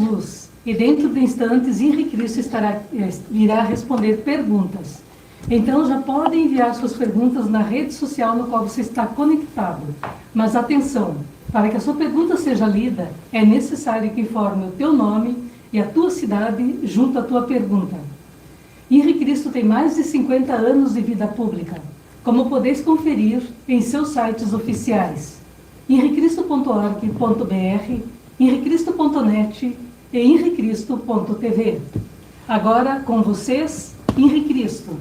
luz. E dentro de instantes, Henrique Cristo virá responder perguntas. Então já pode enviar suas perguntas na rede social no qual você está conectado. Mas atenção, para que a sua pergunta seja lida, é necessário que informe o teu nome e a tua cidade junto à tua pergunta. Henrique Cristo tem mais de 50 anos de vida pública, como podeis conferir em seus sites oficiais, henricristo.org.br, henricristo.net e henricristo.tv. Agora, com vocês, Henrique Cristo.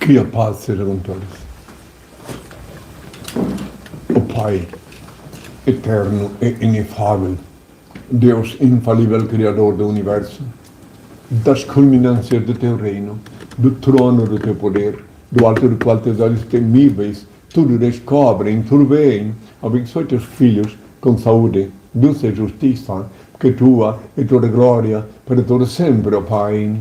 Que a paz seja com todos. O Pai, eterno e inefável, Deus infalível, Criador do Universo, das culminâncias do Teu reino, do trono do Teu poder, do alto do qual Teus olhos temíveis tudo descobrem, tudo veem, abençoe Teus filhos com saúde, luz e justiça, porque Tua é toda glória para todo sempre, ó Pai.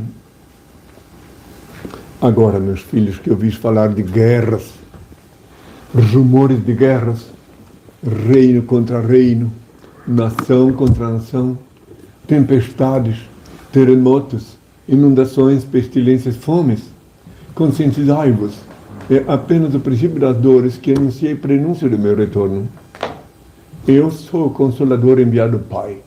Agora, meus filhos, que ouvis falar de guerras, rumores de guerras, reino contra reino, nação contra nação, tempestades, terremotos, inundações, pestilências, fomes, conscientizai-vos, é apenas o princípio das dores que anunciei prenúncio do meu retorno. Eu sou o Consolador enviado do Pai.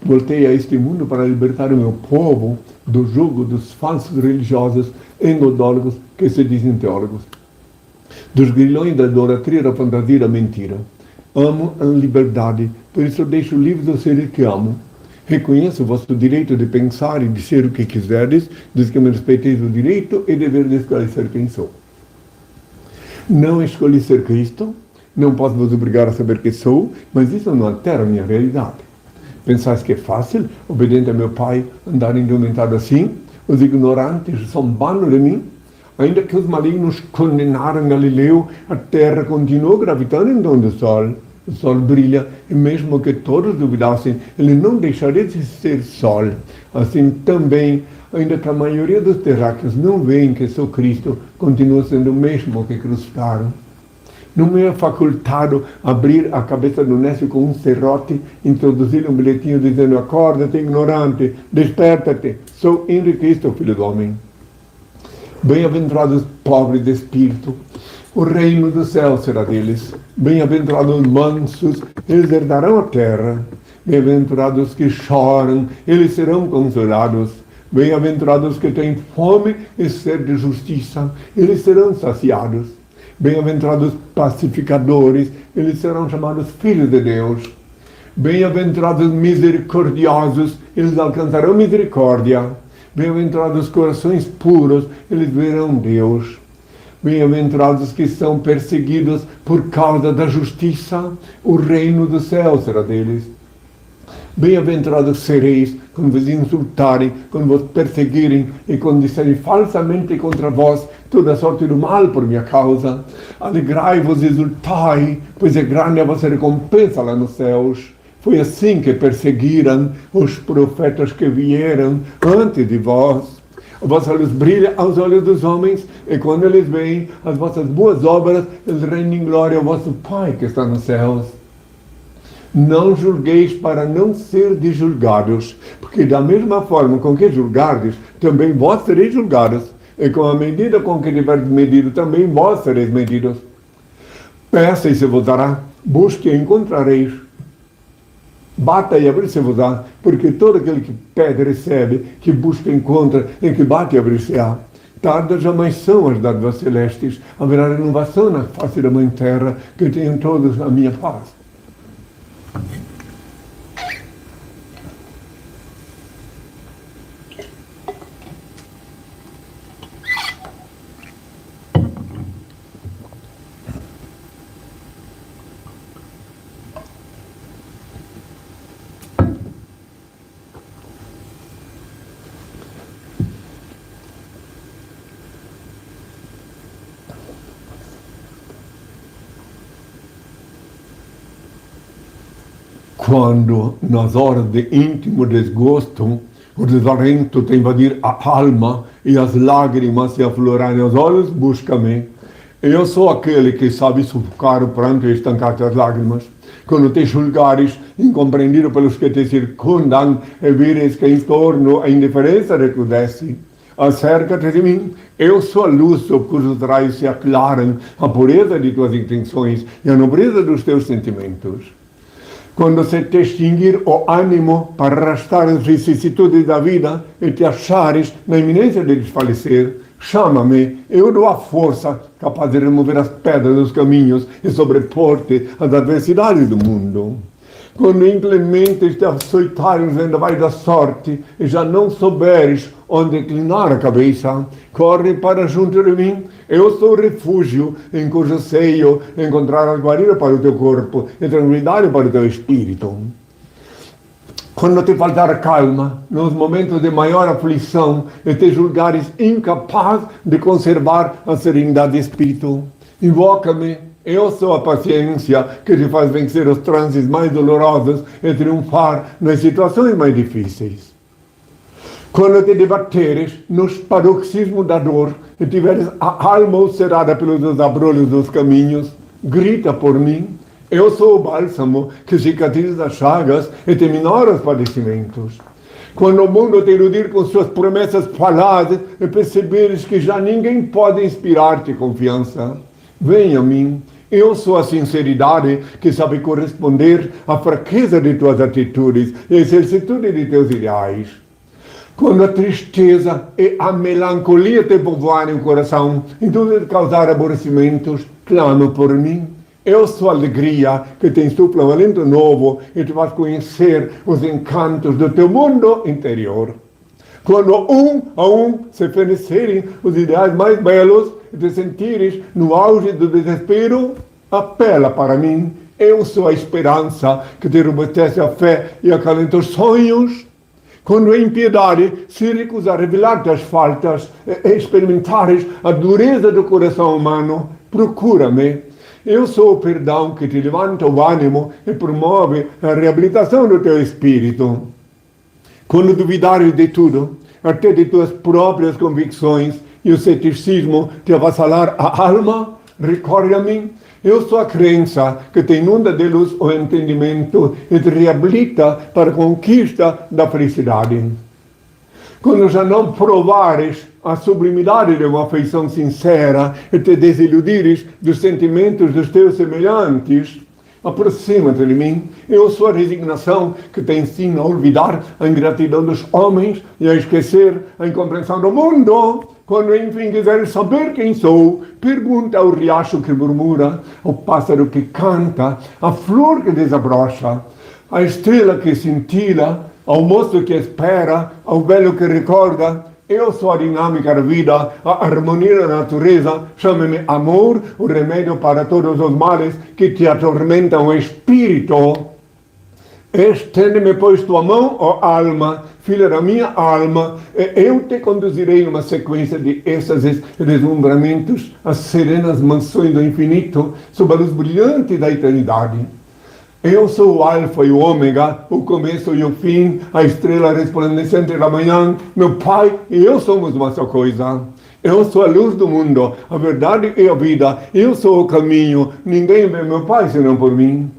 Voltei a este mundo para libertar o meu povo do jugo dos falsos religiosos engodólogos que se dizem teólogos, dos grilhões da idolatria, da fantasia e da mentira. Amo a liberdade, por isso deixo livres os seres que amo. Reconheço o vosso direito de pensar e de ser o que quiserdes, desde que me respeiteis o direito e dever de esclarecer quem sou. Não escolhi ser Cristo, não posso vos obrigar a saber quem sou, mas isso não altera a minha realidade. Pensais que é fácil, obediente a meu Pai, andar indumentado assim? Os ignorantes zombando de mim? Ainda que os malignos condenaram Galileu, a terra continuou gravitando em torno do sol. O sol brilha, e mesmo que todos duvidassem, ele não deixaria de ser sol. Assim também, ainda que a maioria dos terráqueos não veem que sou Cristo, continua sendo o mesmo que crucificaram. Não me é facultado abrir a cabeça do Nécio com um serrote, introduzir um bilhetinho dizendo: acorda-te, ignorante, desperta-te, sou Henrique Cristo, filho do homem. Bem-aventurados pobres de espírito, o reino do céu será deles. Bem-aventurados mansos, eles herdarão a terra. Bem-aventurados que choram, eles serão consolados. Bem-aventurados que têm fome e sede de justiça, eles serão saciados. Bem-aventurados pacificadores, eles serão chamados filhos de Deus. Bem-aventurados misericordiosos, eles alcançarão misericórdia. Bem-aventurados corações puros, eles verão Deus. Bem-aventurados que são perseguidos por causa da justiça, o reino do céu será deles. Bem-aventurados sereis quando vos insultarem, quando vos perseguirem e quando disserem falsamente contra vós toda sorte do mal por minha causa. Alegrai-vos e exultai, pois é grande a vossa recompensa lá nos céus. Foi assim que perseguiram os profetas que vieram antes de vós. A vossa luz brilha aos olhos dos homens, e quando eles veem as vossas boas obras, eles rendem em glória ao vosso Pai que está nos céus. Não julgueis para não ser julgados, porque da mesma forma com que julgardes, também vós sereis julgados, e com a medida com que tiverdes medido, também vós sereis medidos. Peça e se vos dará, busque e encontrareis. Bata e abrir-se-vos-á, porque todo aquele que pede recebe, que busca encontra, e que bate e abrir-se-á. Tardas jamais são as dádivas celestes, haverá renovação na face da Mãe Terra, que tenham todos a minha paz. Quando, nas horas de íntimo desgosto, o desalento te invadir a alma e as lágrimas se aflorarem aos olhos, busca-me. Eu sou aquele que sabe sufocar o pranto e estancar as lágrimas. Quando te julgares, incompreendido pelos que te circundam, e vires que em torno a indiferença recrudesce, acerca-te de mim. Eu sou a luz sob cujos raios se aclaram a pureza de tuas intenções e a nobreza dos teus sentimentos. Quando se te extinguir o ânimo para arrastar as vicissitudes da vida e te achares na iminência de desfalecer, chama-me, eu dou a força capaz de remover as pedras dos caminhos e sobrepor-te às adversidades do mundo. Quando inclementes te açoitares os vendavais da sorte e já não souberes onde inclinar a cabeça, corre para junto de mim. Eu sou o refúgio em cujo seio encontrarás guarida para o teu corpo e tranquilidade para o teu espírito. Quando te faltar calma, nos momentos de maior aflição, e te julgares incapaz de conservar a serenidade de espírito, invoca-me. Eu sou a paciência que te faz vencer os transes mais dolorosos e triunfar nas situações mais difíceis. Quando te debateres nos paroxismos da dor e tiveres a alma ulcerada pelos abrolhos dos caminhos, grita por mim. Eu sou o bálsamo que cicatriza as chagas e te minora os padecimentos. Quando o mundo te iludir com suas promessas faladas e perceberes que já ninguém pode inspirar-te confiança, vem a mim. Eu sou a sinceridade que sabe corresponder à fraqueza de tuas atitudes e à exercitude de teus ideais. Quando a tristeza e a melancolia te povoarem o coração e tudo te causar aborrecimentos, clama por mim. Eu sou a alegria que te insufla um alento novo e te faz conhecer os encantos do teu mundo interior. Quando um a um se fenecerem os ideais mais belos e te sentires no auge do desespero, apela para mim. Eu sou a esperança que te robustece a fé e acalenta os sonhos. Quando a impiedade se recusa a revelar-te as faltas e experimentares a dureza do coração humano, procura-me. Eu sou o perdão que te levanta o ânimo e promove a reabilitação do teu espírito. Quando duvidares de tudo, até de tuas próprias convicções, e o ceticismo te avassalar a alma, recorre a mim. Eu sou a crença que te inunda de luz o entendimento e te reabilita para a conquista da felicidade. Quando já não provares a sublimidade de uma afeição sincera e te desiludires dos sentimentos dos teus semelhantes, aproxima-te de mim. Eu sou a resignação que te ensina a olvidar a ingratidão dos homens e a esquecer a incompreensão do mundo. Quando enfim quiseres saber quem sou, pergunta ao riacho que murmura, ao pássaro que canta, à flor que desabrocha, à estrela que cintila, ao moço que espera, ao velho que recorda. Eu sou a dinâmica da vida, a harmonia da natureza. Chame-me amor, o remédio para todos os males que te atormentam o espírito. Estende-me, pois, tua mão, ó alma, filha da minha alma, e eu te conduzirei numa sequência de êxtases e deslumbramentos às serenas mansões do infinito, sob a luz brilhante da eternidade. Eu sou o alfa e o ômega, o começo e o fim, a estrela resplandecente da manhã. Meu Pai e eu somos uma só coisa. Eu sou a luz do mundo, a verdade e a vida. Eu sou o caminho. Ninguém vê meu Pai senão por mim.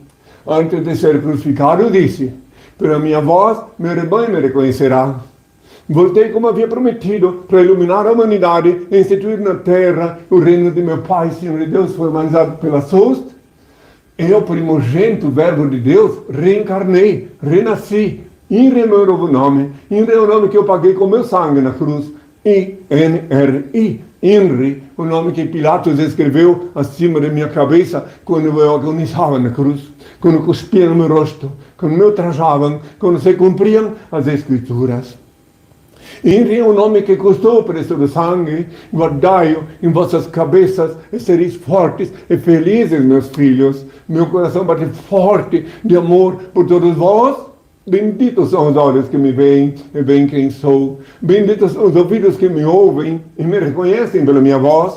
Antes de ser crucificado, disse: pela minha voz, meu rebanho me reconhecerá. Voltei como havia prometido para iluminar a humanidade e instituir na terra o reino de meu Pai, Senhor de Deus, formalizado pelas hosts. Eu, primogênito, verbo de Deus, reencarnei, renasci, INRI, meu novo nome. INRI é o nome que eu paguei com meu sangue na cruz. INRI, INRI, o nome que Pilatos escreveu acima da minha cabeça quando eu agonizava na cruz, quando cuspia no meu rosto, quando me ultrajavam, quando se cumpriam as Escrituras. INRI é o nome que custou o preço do sangue. Guardai-o em vossas cabeças e sereis fortes e felizes, meus filhos. Meu coração bate forte de amor por todos vós. Benditos são os olhos que me veem e veem quem sou. Benditos os ouvidos que me ouvem e me reconhecem pela minha voz.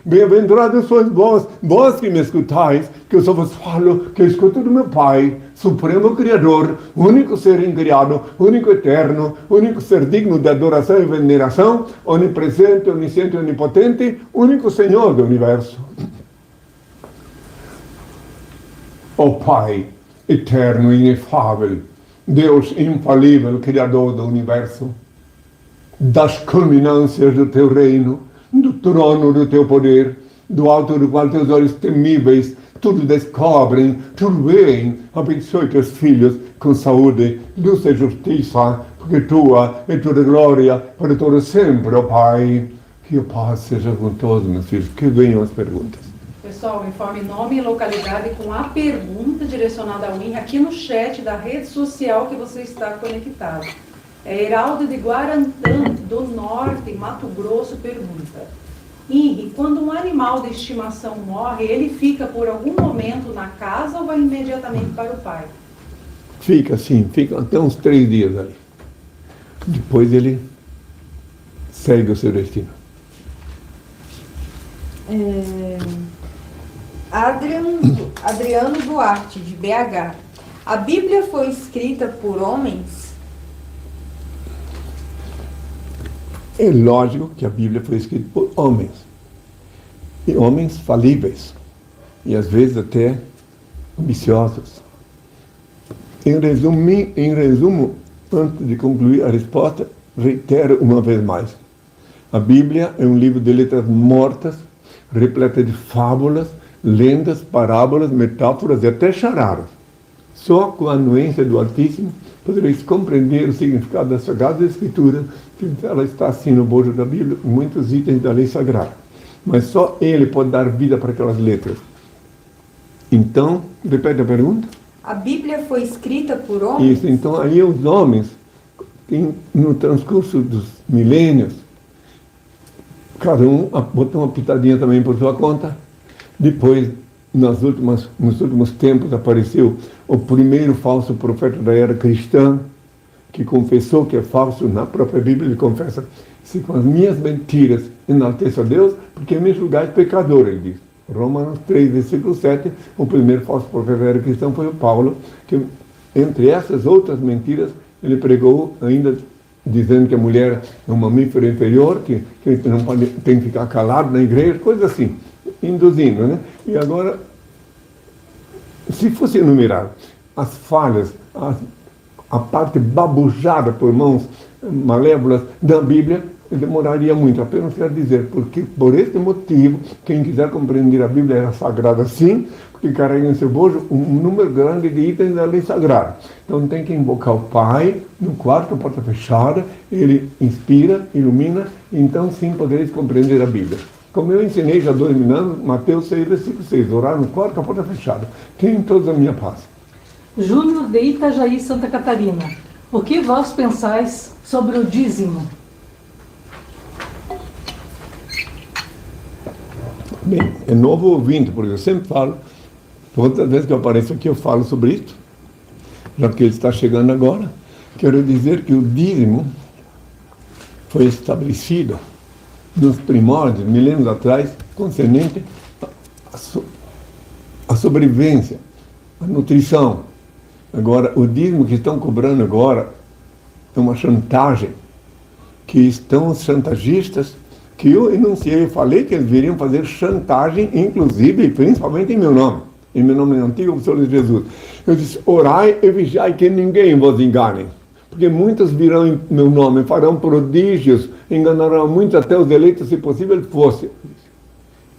Bem-aventurados sois vós, vós que me escutais, que eu só vos falo, que eu escuto do meu Pai, Supremo Criador, único ser incriado, único eterno, único ser digno de adoração e veneração, onipresente, onisciente, onipotente, único Senhor do universo. Ó Pai, eterno e inefável, Deus infalível, Criador do universo, das culminâncias do teu reino, do trono do teu poder, do alto do qual teus olhos temíveis tudo descobrem, tudo veem, abençoe teus filhos com saúde, luz e justiça, porque tua é toda glória para todo sempre, ó Pai. Que a paz seja com todos, meus filhos. Que venham as perguntas. Pessoal, informe nome e localidade com a pergunta direcionada ao INRI aqui no chat da rede social que você está conectado. Heraldo de Guarantã, do Norte, Mato Grosso, pergunta: INRI, quando um animal de estimação morre, ele fica por algum momento na casa ou vai imediatamente para o pai? Fica assim, fica até uns 3 dias ali. Depois ele segue o seu destino. Adriano Duarte, de BH. A Bíblia foi escrita por homens? É lógico que a Bíblia foi escrita por homens. E homens falíveis. E às vezes até ambiciosos. Em resumo, antes de concluir a resposta, reitero uma vez mais. A Bíblia é um livro de letras mortas, repleta de fábulas, lendas, parábolas, metáforas e até charadas. Só com a anuência do Altíssimo podereis compreender o significado da Sagrada Escritura, que ela está assim no bojo da Bíblia, muitos itens da lei sagrada. Mas só Ele pode dar vida para aquelas letras. Então, repete a pergunta. A Bíblia foi escrita por homens? Isso, então aí os homens, no transcurso dos milênios, cada um botou uma pitadinha também por sua conta. Depois, nos últimos tempos, apareceu o primeiro falso profeta da era cristã, que confessou que é falso. Na própria Bíblia ele confessa: se com as minhas mentiras enalteço a Deus, porque me julgais pecador, ele diz. Romanos 3, versículo 7, o primeiro falso profeta da era cristã foi o Paulo, que entre essas outras mentiras, ele pregou ainda dizendo que a mulher é um mamífero inferior, que não pode, tem que ficar calado na igreja, coisas assim, induzindo, né? E agora, se fosse enumerar as falhas, a parte babujada por mãos malévolas da Bíblia, demoraria muito. Apenas quero dizer, porque por este motivo, quem quiser compreender a Bíblia é sagrada sim, porque carrega em seu bojo um número grande de itens da lei sagrada. Então tem que invocar o Pai no quarto, porta fechada, ele inspira, ilumina, então sim podereis compreender a Bíblia. Como eu ensinei já há 2000 anos, Mateus 6, versículo 6, orar no quarto, a porta fechada. Tenham todos a minha paz. Júnior de Itajaí, Santa Catarina. O que vós pensais sobre o dízimo? Bem, é novo ouvinte, porque eu sempre falo, todas as vezes que eu apareço aqui eu falo sobre isso, já que ele está chegando agora. Quero dizer que o dízimo foi estabelecido nos primórdios, milênios atrás, concernente à sobrevivência, à nutrição. Agora, o dízimo que estão cobrando agora é uma chantagem, que estão os chantagistas, que eu enunciei, eu falei que eles viriam fazer chantagem, inclusive, principalmente em meu nome antigo, o Senhor Jesus. Eu disse: orai e vigiai que ninguém vos engane, porque muitos virão em meu nome, farão prodígios, enganarão muitos, até os eleitos, se possível fosse.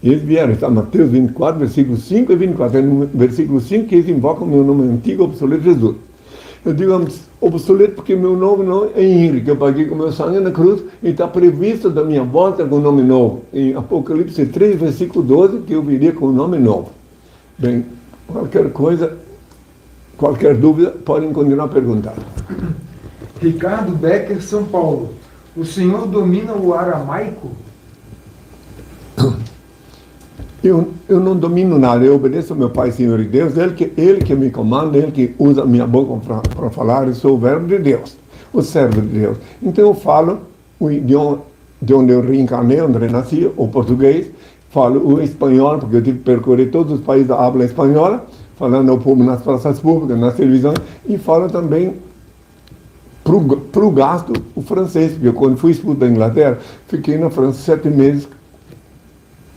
E eles vieram, está Mateus 24, versículos 5 e 24, é no versículo 5 que eles invocam meu nome antigo, obsoleto Jesus. Eu digo obsoleto porque meu nome não é INRI, que eu paguei com meu sangue na cruz, e está previsto da minha volta com o nome novo. Em Apocalipse 3, versículo 12, que eu viria com o nome novo. Bem, qualquer coisa, qualquer dúvida, podem continuar a perguntar. Ricardo Becker, São Paulo. O senhor domina o aramaico? Eu não domino nada, eu obedeço ao meu Pai, Senhor e Deus, Ele que me comanda, Ele que usa a minha boca para falar, eu sou o verbo de Deus, o servo de Deus. Então eu falo o idioma de onde eu reencarnei, onde eu nasci, o português, falo o espanhol, porque eu tive que percorrer todos os países da habla espanhola, falando ao povo nas praças públicas, nas televisões, e falo também para o gasto o francês, porque quando fui expulso da Inglaterra, fiquei na França 7 meses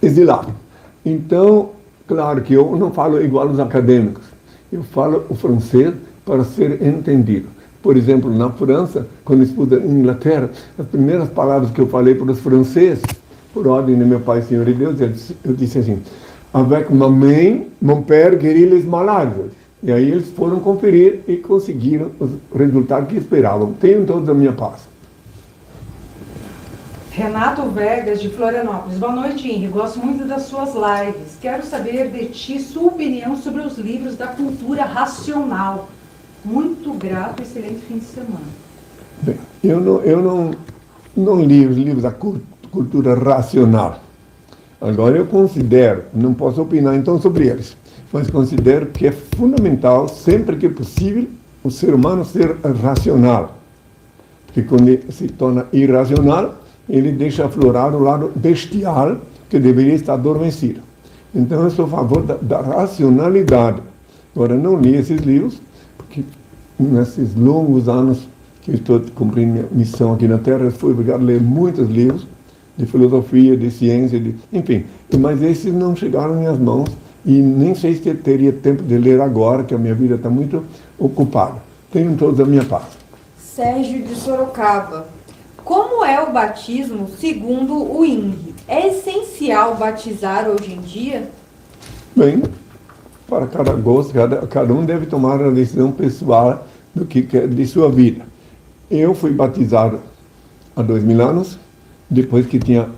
exilado. Então, claro que eu não falo igual os acadêmicos, eu falo o francês para ser entendido. Por exemplo, na França, quando expus da Inglaterra, as primeiras palavras que eu falei para os franceses, por ordem de meu Pai, Senhor e Deus, eu disse assim: avec ma main, mon père guérit les malades. E aí eles foram conferir e conseguiram os resultados que esperavam. Tenham todos a minha paz. Renato Vegas, de Florianópolis. Boa noite, Henri. Gosto muito das suas lives. Quero saber de ti sua opinião sobre os livros da cultura racional. Muito grato, excelente fim de semana. Bem, eu não li os livros da cultura racional. Agora eu considero, não posso opinar então sobre eles, mas considero que é fundamental, sempre que possível, o ser humano ser racional. Porque quando ele se torna irracional, ele deixa aflorar o lado bestial que deveria estar adormecido. Então eu sou a favor da racionalidade. Agora eu não li esses livros, porque nesses longos anos que eu estou cumprindo minha missão aqui na Terra, eu fui obrigado a ler muitos livros de filosofia, de ciência, enfim. Mas esses não chegaram em minhas mãos e nem sei se eu teria tempo de ler agora, que a minha vida está muito ocupada. Tenham todos a minha paz. Sérgio de Sorocaba. Como é o batismo segundo o INRI? É essencial batizar hoje em dia? Bem, para cada gosto, cada um deve tomar a decisão pessoal do que quer de sua vida. Eu fui batizado há 2000 anos, depois que tinha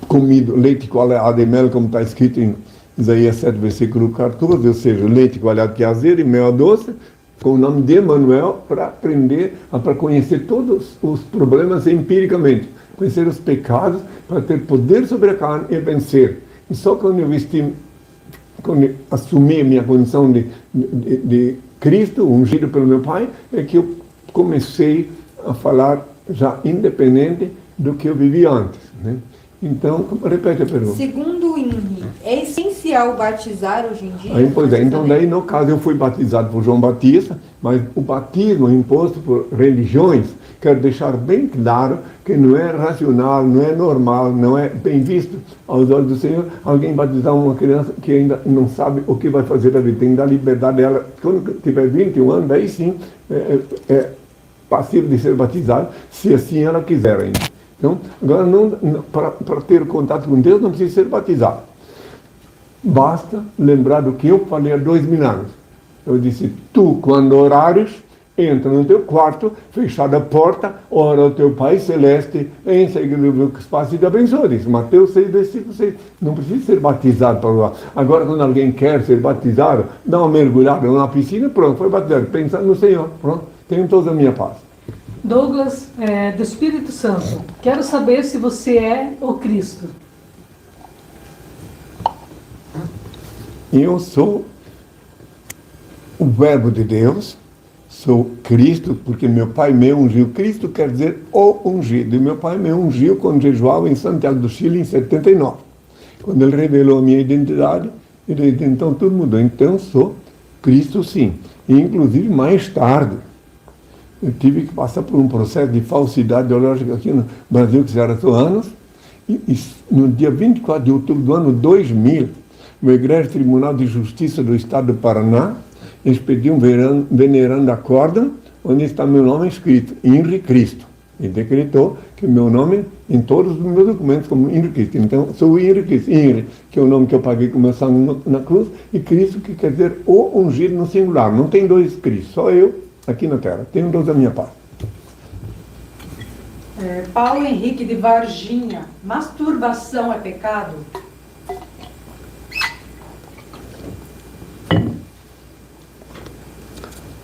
comido leite coalhado e mel, como está escrito em Isaías 7, versículo 14, ou seja, leite coalhado que é azedo e mel doce, com o nome de Emmanuel, para aprender, para conhecer todos os problemas empiricamente, conhecer os pecados, para ter poder sobre a carne e vencer. E só quando eu assumi a minha condição de Cristo, ungido pelo meu Pai, é que eu comecei a falar já independente do que eu vivia antes, né? Então, repete a pergunta. Segundo o INRI, é essencial batizar hoje em dia? Aí, pois é, então daí no caso eu fui batizado por João Batista, mas o batismo imposto por religiões, quero deixar bem claro que não é racional, não é normal, não é bem visto aos olhos do Senhor alguém batizar uma criança que ainda não sabe o que vai fazer da vida, tem que dar liberdade dela. Quando tiver 21 anos, daí sim é passível de ser batizado, se assim ela quiser ainda. Então, agora, para ter contato com Deus, não precisa ser batizado. Basta lembrar do que eu falei há 2000 anos. Eu disse: tu, quando orares, entra no teu quarto, fechada a porta, ora ao teu Pai Celeste, em seguida o espaço e te abençoa. Disse Mateus 6, versículo 6. Não precisa ser batizado para orar. Agora, quando alguém quer ser batizado, dá uma mergulhada na piscina, pronto, foi batizado. Pensando no Senhor, pronto, tenho toda a minha paz. Douglas, do Espírito Santo, quero saber se você é o Cristo. Eu sou o Verbo de Deus, sou Cristo, porque meu Pai me ungiu. Cristo quer dizer o ungido. E meu Pai me ungiu quando jejuava em Santiago do Chile em 79. Quando ele revelou a minha identidade, e desde então tudo mudou. Então sou Cristo, sim. E inclusive mais tarde, eu tive que passar por um processo de falsidade ideológica aqui no Brasil, que já era há anos, e no dia 24 de outubro do ano 2000, o Egrégio Tribunal de Justiça do Estado do Paraná expediu venerando a corda, onde está meu nome escrito, Henri Cristo, e decretou que meu nome, em todos os meus documentos, como Henri Cristo. Então, sou o Henri Cristo. Henri, que é o nome que eu paguei com meu sangue na cruz, e Cristo, que quer dizer o ungido no singular. Não tem dois Cristos, só eu aqui na Terra. Tenho Deus da minha paz. Paulo Henrique de Varginha. Masturbação é pecado?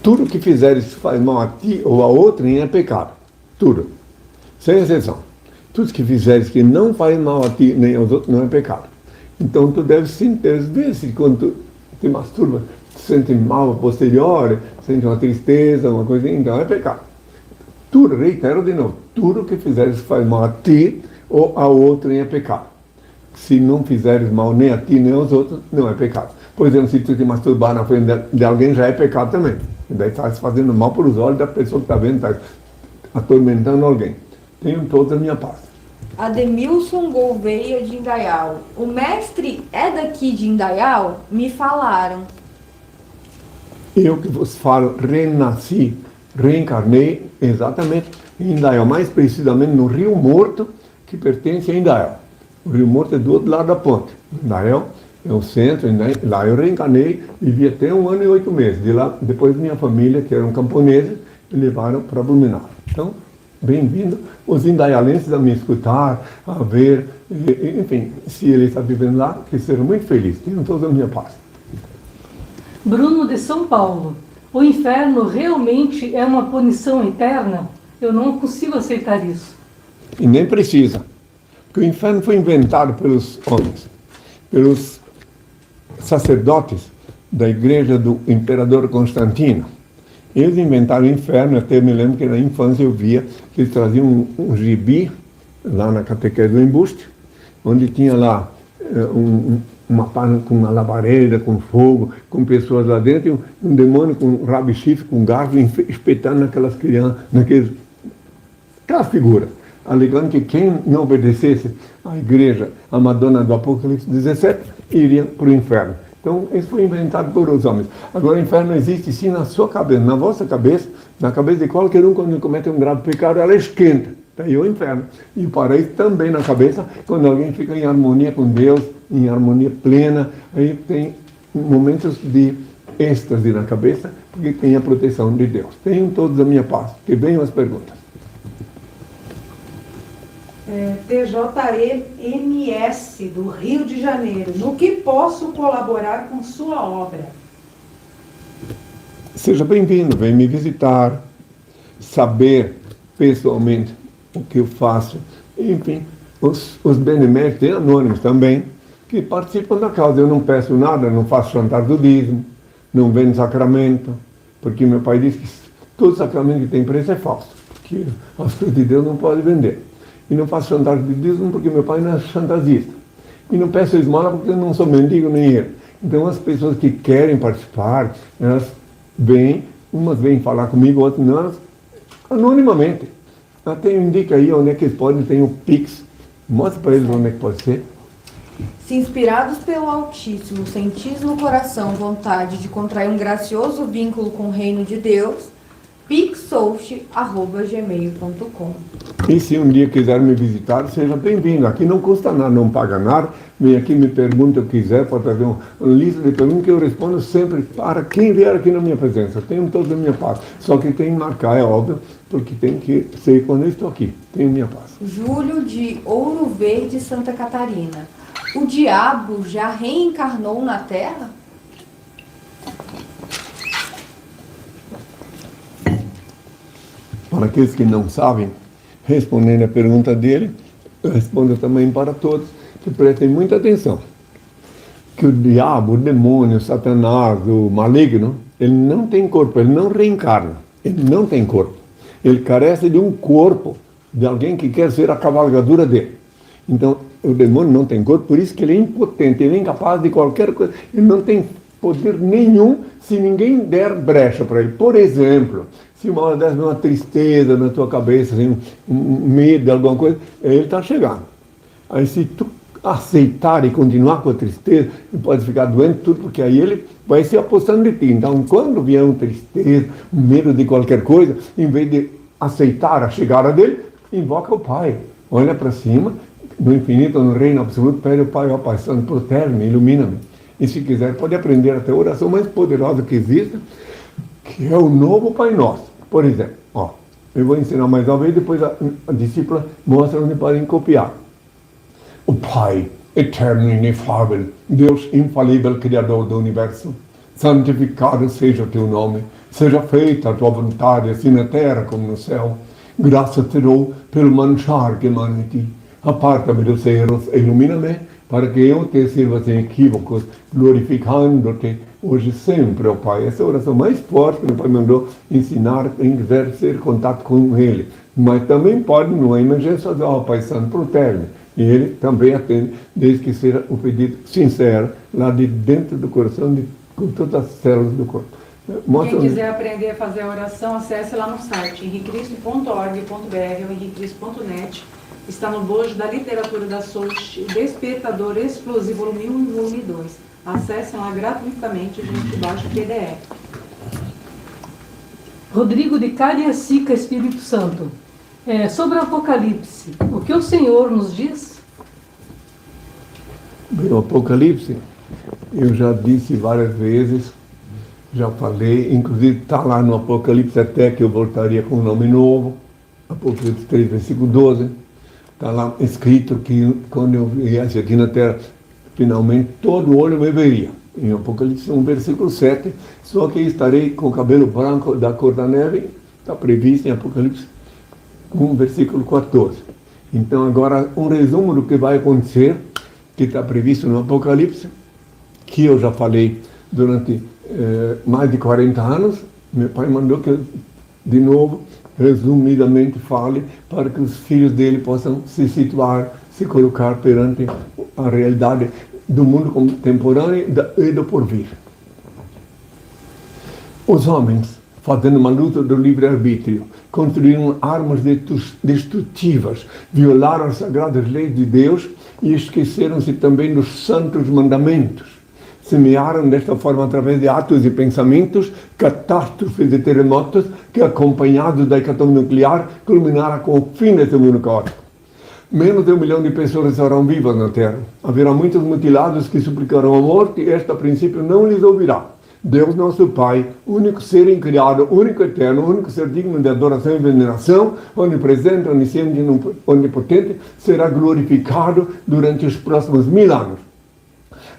Tudo que fizeres faz mal a ti ou a outrem é pecado. Tudo. Sem exceção. Tudo que fizeres que não faz mal a ti nem aos outros não é pecado. Então tu deves sim ter às vezes, quando tu te masturba, tu sente mal a posteriori, sente uma tristeza, uma coisa, então é pecado. Tudo, reitero de novo, tudo que fizeres que faz mal a ti ou a outrem é pecado. se não fizeres mal nem a ti nem aos outros, não é pecado. Por exemplo, se tu te masturbar na frente de alguém, já é pecado também. E daí estás fazendo mal para os olhos da pessoa que está vendo, está atormentando alguém. Tenho toda a minha paz. Ademilson Gouveia de Indaial. O mestre é daqui de Indaial? Me falaram. Eu que vos falo, renasci, reencarnei exatamente em Indaial, mais precisamente no Rio Morto, que pertence a Indaial. O Rio Morto é do outro lado da ponte. Indaial é o centro, lá eu reencarnei, vivi até 1 ano e 8 meses. De lá, depois minha família, que eram camponeses, me levaram para Blumenau. Então, bem-vindo os indaialenses a me escutar, a ver, enfim, se ele está vivendo lá, que sejam muito felizes, tenham toda a minha paz. Bruno de São Paulo. O inferno realmente é uma punição eterna? Eu não consigo aceitar isso. E nem precisa, porque o inferno foi inventado pelos homens, pelos sacerdotes da igreja do imperador Constantino. Eles inventaram o inferno, até me lembro que na infância eu via que eles traziam um gibi lá na catequese do embuste, onde tinha lá uma página com uma labareda, com fogo, com pessoas lá dentro, e um demônio com um rabo e chifre, com um garfo, espetando naquelas crianças, aquelas figuras, alegando que quem não obedecesse à igreja, a Madonna do Apocalipse 17, iria para o inferno. Então, isso foi inventado por os homens. Agora, o inferno existe sim na sua cabeça, na vossa cabeça, na cabeça de qualquer um, quando comete um grave pecado, ela esquenta. Daí o inferno. E o paraíso também na cabeça, quando alguém fica em harmonia com Deus, em harmonia plena, aí tem momentos de êxtase na cabeça, porque tem a proteção de Deus. Tenham todos a minha paz. Que venham as perguntas. TJEMS, do Rio de Janeiro. No que posso colaborar com sua obra? Seja bem-vindo, vem me visitar, saber pessoalmente o que eu faço. Enfim, os beneméritos e anônimos também, que participam da causa. Eu não peço nada, não faço chantagem do dízimo, não vendo sacramento, porque meu pai disse que todo sacramento que tem preço é falso, porque as coisas de Deus não pode vender. E não faço chantagem de dízimo porque meu pai não é chantagista. E não peço esmola porque eu não sou mendigo nem ele. Então as pessoas que querem participar, elas vêm, umas vêm falar comigo, outras não, elas, anonimamente. Até indica aí onde é que eles podem, tem o Pix. Mostra para eles onde é que pode ser. Se inspirados pelo Altíssimo, sentis no coração vontade de contrair um gracioso vínculo com o reino de Deus, pixoft@gmail.com. E se um dia quiser me visitar, seja bem-vindo. Aqui não custa nada, não paga nada. Vem aqui, me pergunta o que quiser, pode fazer uma lista de perguntas que eu respondo sempre para quem vier aqui na minha presença. Tenho toda a minha paz. Só que tem que marcar, é óbvio, porque tem que ser quando eu estou aqui. Tenho minha paz. Júlio de Ouro Verde, Santa Catarina. O diabo já reencarnou na Terra? Para aqueles que não sabem, respondendo a pergunta dele, eu respondo também para todos, que prestem muita atenção. Que o diabo, o demônio, o Satanás, o maligno, ele não tem corpo, ele não reencarna, ele não tem corpo. Ele carece de um corpo, de alguém que quer ser a cavalgadura dele. Então, o demônio não tem corpo, por isso que ele é impotente, ele é incapaz de qualquer coisa, ele não tem poder nenhum se ninguém der brecha para ele. Por exemplo, se uma hora dessa uma tristeza na tua cabeça, assim, um medo de alguma coisa, ele está chegando. Aí se tu aceitar e continuar com a tristeza, ele pode ficar doente, tudo, porque aí ele vai se apostando de ti. Então, quando vier uma tristeza, um medo de qualquer coisa, em vez de aceitar a chegada dele, invoca o Pai. Olha para cima, no infinito, no reino absoluto, pede ao Pai, ó Pai Santo, protege-me, ilumina-me. E se quiser, pode aprender até a oração mais poderosa que existe, que é o novo Pai Nosso. Por exemplo, ó, eu vou ensinar mais uma vez, depois a discípula mostra onde podem copiar. O Pai, eterno e inefável, Deus infalível, Criador do Universo, santificado seja o teu nome, seja feita a tua vontade, assim na terra como no céu. Graça te dou pelo manchar que emana de ti. Aparta-me dos erros, ilumina-me, para que eu te sirva sem equívocos, glorificando-te hoje e sempre, ó Pai. Essa é a oração mais forte que o Pai mandou ensinar quem quiser ter contato com Ele. Mas também pode, numa emergência, dizer, ó Pai Santo, protege-me. E ele também atende, desde que seja um pedido sincero, lá de dentro do coração, com todas as células do corpo. Quem quiser aprender a fazer a oração, acesse lá no site henricristo.org.br ou henricristo.net. Está no bojo da literatura da Souls, o Despertador Explosivo, volume 1 e volume 2. Acessem lá gratuitamente, a gente baixa o PDF. Rodrigo de Cariacica, Espírito Santo. Sobre o Apocalipse, o que o Senhor nos diz? Bem, o Apocalipse, eu já disse várias vezes, já falei, inclusive está lá no Apocalipse, até que eu voltaria com um nome novo, Apocalipse 3, versículo 12, está lá escrito que quando eu viesse aqui na terra, finalmente todo olho me veria. Em Apocalipse 1, versículo 7, só que estarei com o cabelo branco da cor da neve, está previsto em Apocalipse 1, versículo 14. Então agora um resumo do que vai acontecer, que está previsto no Apocalipse, que eu já falei durante mais de 40 anos. Meu pai mandou que eu, de novo, resumidamente fale, para que os filhos dele possam se situar, se colocar perante a realidade do mundo contemporâneo e do porvir. Os homens, fazendo uma luta do livre-arbítrio, construíram armas destrutivas, violaram as sagradas leis de Deus e esqueceram-se também dos santos mandamentos. Semearam desta forma, através de atos e pensamentos, catástrofes e terremotos que, acompanhados da hecatombe nuclear, culminaram com o fim desse mundo caótico. Menos de 1 milhão de pessoas estarão vivas na Terra. Haverá muitos mutilados que suplicarão a morte, e esta, a princípio, não lhes ouvirá. Deus, nosso Pai, único ser incriado, único eterno, único ser digno de adoração e veneração, onipresente, onisciente e onipotente, será glorificado durante os próximos 1000 anos.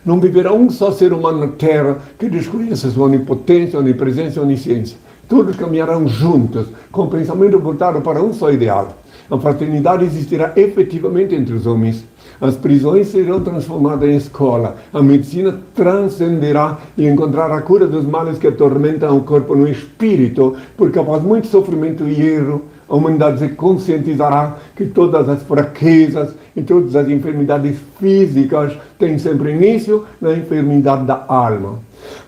Não viverá um só ser humano na Terra que desconheça sua onipotência, onipresença e onisciência. Todos caminharão juntos, com o pensamento voltado para um só ideal. A fraternidade existirá efetivamente entre os homens. As prisões serão transformadas em escola. A medicina transcenderá e encontrará a cura dos males que atormentam o corpo no espírito, porque após muito sofrimento e erro, a humanidade se conscientizará que todas as fraquezas e todas as enfermidades físicas têm sempre início na enfermidade da alma.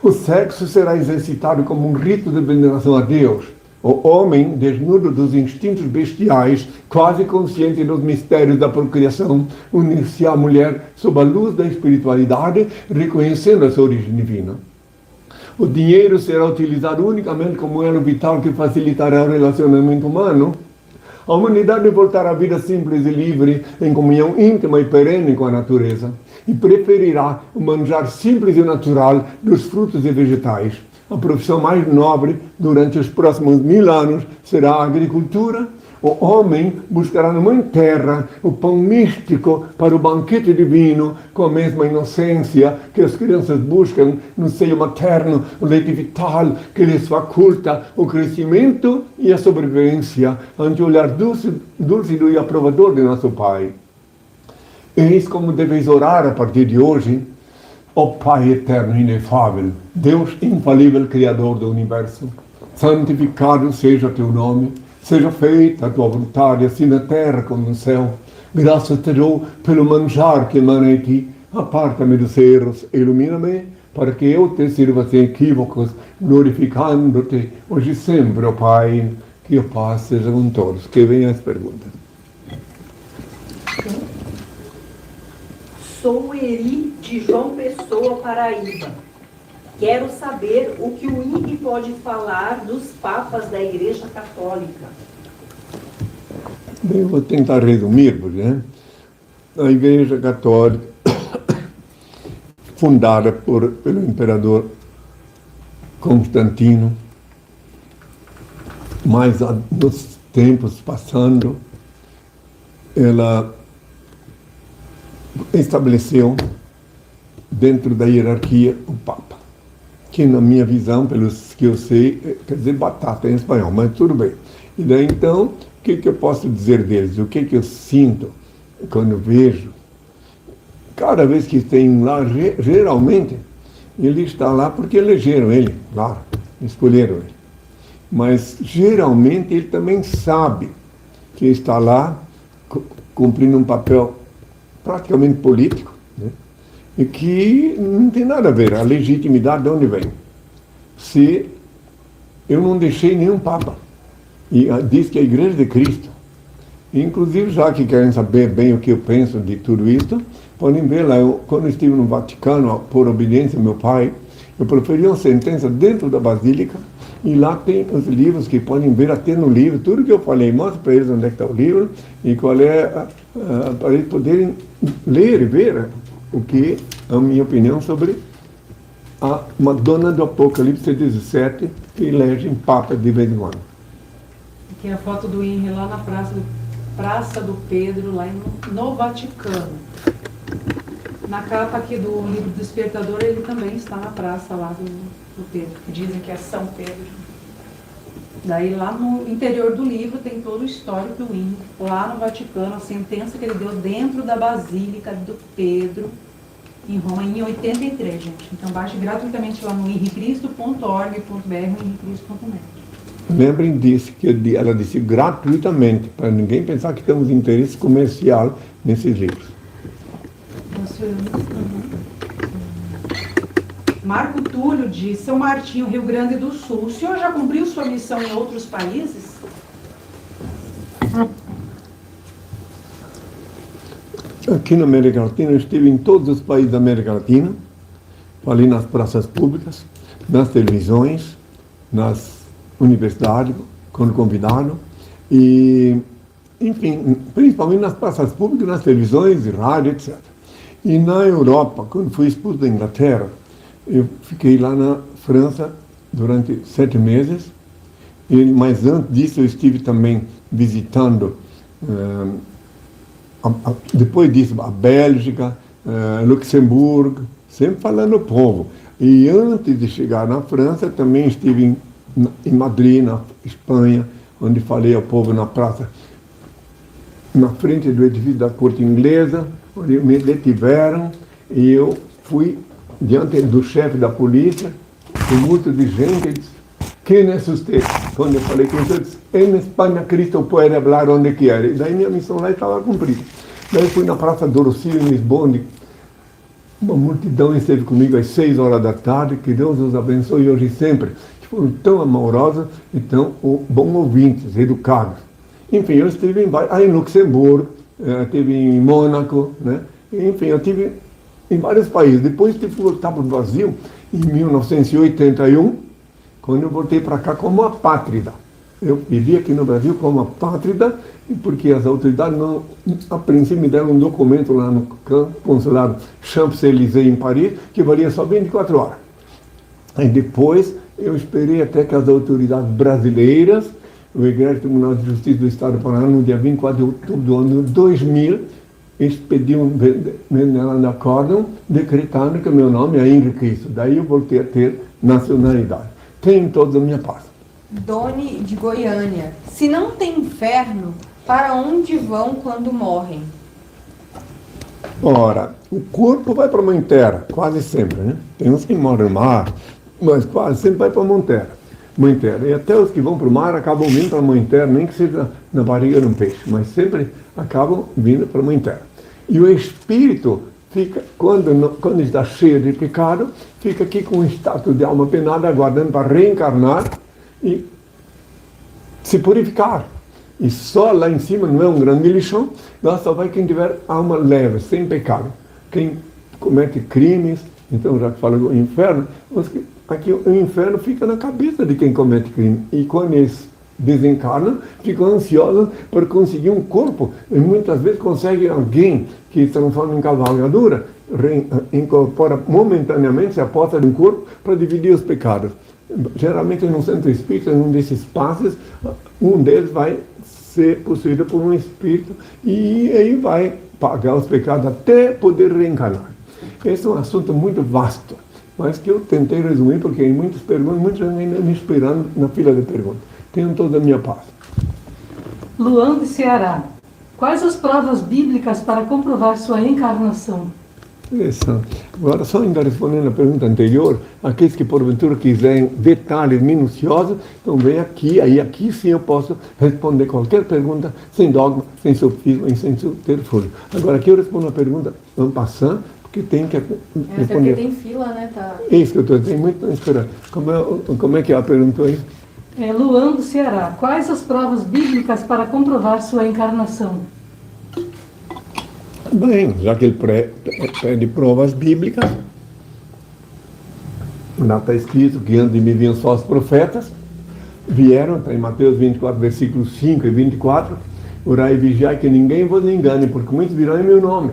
O sexo será exercitado como um rito de veneração a Deus. O homem, desnudo dos instintos bestiais, quase consciente dos mistérios da procriação, unir-se à mulher sob a luz da espiritualidade, reconhecendo a sua origem divina. O dinheiro será utilizado unicamente como elo vital que facilitará o relacionamento humano. A humanidade voltará à vida simples e livre, em comunhão íntima e perene com a natureza, e preferirá o manjar simples e natural dos frutos e vegetais. A profissão mais nobre durante os próximos 1000 anos será a agricultura. O homem buscará na mãe terra o pão místico para o banquete divino, com a mesma inocência que as crianças buscam no seio materno, o leite vital que lhes faculta o crescimento e a sobrevivência ante o olhar dúlcido e aprovador de nosso Pai. Eis como deveis orar a partir de hoje: ó Pai eterno e inefável, Deus infalível, Criador do Universo, santificado seja teu nome, seja feita a tua vontade, assim na terra como no céu. Graças te dou pelo manjar que emana em ti. Aparta-me dos erros, ilumina-me, para que eu te sirva sem equívocos, glorificando-te hoje e sempre, ó Pai. Que a paz seja com todos. Que venham as perguntas. Sou Eri de João Pessoa, Paraíba. Quero saber o que o INRI pode falar dos papas da Igreja Católica. Bem, eu vou tentar resumir, né? A Igreja Católica, fundada pelo imperador Constantino, mas nos tempos passando, ela estabeleceu dentro da hierarquia o Papa, que na minha visão, pelos que eu sei, quer dizer batata em espanhol, mas tudo bem. E daí então, o que eu posso dizer deles? O que eu sinto quando vejo? Cada vez que tem lá, geralmente, ele está lá porque elegeram ele, claro, escolheram ele. Mas geralmente ele também sabe que está lá cumprindo um papel praticamente político, né? E que não tem nada a ver a legitimidade de onde vem. Se eu não deixei nenhum Papa, e diz que a Igreja de Cristo, inclusive já que querem saber bem o que eu penso de tudo isso, podem ver lá, quando eu estive no Vaticano, por obediência ao meu pai, eu proferi uma sentença dentro da Basílica, e lá tem os livros que podem ver até no livro, tudo que eu falei, mostra para eles onde é que está o livro, e qual é, para eles poderem ler e ver o que a minha opinião sobre a Madonna do Apocalipse 17, que elegem Papa de vez em quando. Aqui é a foto do INRI lá na Praça do Pedro, lá no Vaticano. Na capa aqui do livro Despertador, ele também está na praça lá do Pedro, que dizem que é São Pedro. Daí lá no interior do livro tem todo o histórico do INRI, lá no Vaticano, a sentença que ele deu dentro da Basílica do Pedro, em Roma, em 83, gente. Então baixe gratuitamente lá no inricristo.org.br, inricristo.net. Lembrem disso, que ela disse gratuitamente, para ninguém pensar que temos interesse comercial nesses livros. Marco Túlio, de São Martinho, Rio Grande do Sul. O senhor já cumpriu sua missão em outros países? Aqui na América Latina, eu estive em todos os países da América Latina, falei nas praças públicas, nas televisões, nas universidades, quando convidado, e, enfim, principalmente nas praças públicas, nas televisões, rádio, etc. E na Europa, quando fui expulso da Inglaterra, eu fiquei lá na França durante 7 meses, mas antes disso eu estive também visitando, depois disso, a Bélgica, Luxemburgo, sempre falando o povo. E antes de chegar na França, também estive em Madrid, na Espanha, onde falei ao povo na praça, na frente do edifício da corte inglesa, onde me detiveram, e eu fui diante do chefe da polícia, tumulto de gente, disse, quem é usted? Quando eu falei com ele, disse, em Espanha Cristo pode falar onde quer. E daí minha missão lá estava cumprida. Daí fui na Praça do Rocio, em Lisboa, onde uma multidão esteve comigo às 6 horas da tarde, que Deus os abençoe hoje e sempre, que foram tão amorosos e tão bons ouvintes, educados. Enfim, eu estive em Luxemburgo, estive em Mônaco, né? Enfim, eu estive em vários países. Depois tive que voltar para o Brasil em 1981, quando eu voltei para cá como apátrida. Eu vivi aqui no Brasil como apátrida, porque as autoridades, não, a princípio, me deram um documento lá no consulado Champs-Élysées, em Paris, que valia só 24 horas. Aí depois eu esperei até que as autoridades brasileiras, o Egresso Tribunal de Justiça do Estado do Paraná, no dia 24 de outubro do ano 2000, expediu um acórdão decretando que o meu nome é Henrique Cristo. Daí eu voltei a ter nacionalidade. Tenho toda a minha paz. Doni de Goiânia. Se não tem inferno, para onde vão quando morrem? Ora, o corpo vai para a Mãe Terra, quase sempre, né? Tem uns que moram no mar, mas quase sempre vai para a Mãe Terra. E até os que vão para o mar acabam vindo para a Mãe Terra, nem que seja na barriga de um peixe, mas sempre acabam vindo para a Mãe Terra. E o espírito fica, quando está cheio de pecado, fica aqui com um status de alma penada, aguardando para reencarnar e se purificar. E só lá em cima, não é um grande lixão, lá só vai quem tiver alma leve, sem pecado. Quem comete crimes, então já que fala do inferno, aqui o inferno fica na cabeça de quem comete crime. E quando eles desencarnam, ficam ansiosos por conseguir um corpo. E muitas vezes conseguem alguém que se transforma em cavalgadura, incorpora momentaneamente, se aposta em um corpo para dividir os pecados. Geralmente no centro espírita, num desses passes, um deles vai ser possuído por um espírito e aí vai pagar os pecados até poder reencarnar. Esse é um assunto muito vasto, mas que eu tentei resumir porque em muitas perguntas, muitos ainda me esperando na fila de perguntas. Tenham toda a minha paz. Luan de Ceará. Quais as provas bíblicas para comprovar sua encarnação? Interessante. Agora, só ainda respondendo a pergunta anterior, aqueles que porventura quiserem detalhes minuciosos, então vem aqui, aí aqui sim eu posso responder qualquer pergunta sem dogma, sem sofisma e sem subterfúgio. Agora aqui eu respondo a pergunta en passant, porque tem que Até porque responder. tem fila, né? Tá. É isso que eu estou dizendo, muito esperando. Como é que ela perguntou aí? Luan do Ceará. Quais as provas bíblicas para comprovar sua encarnação? Bem, já que ele pede provas bíblicas, lá está escrito que antes de mim vinham só os profetas, vieram, está em Mateus 24, versículos 5 e 24, orai e vigiai que ninguém vos engane, porque muitos virão em meu nome,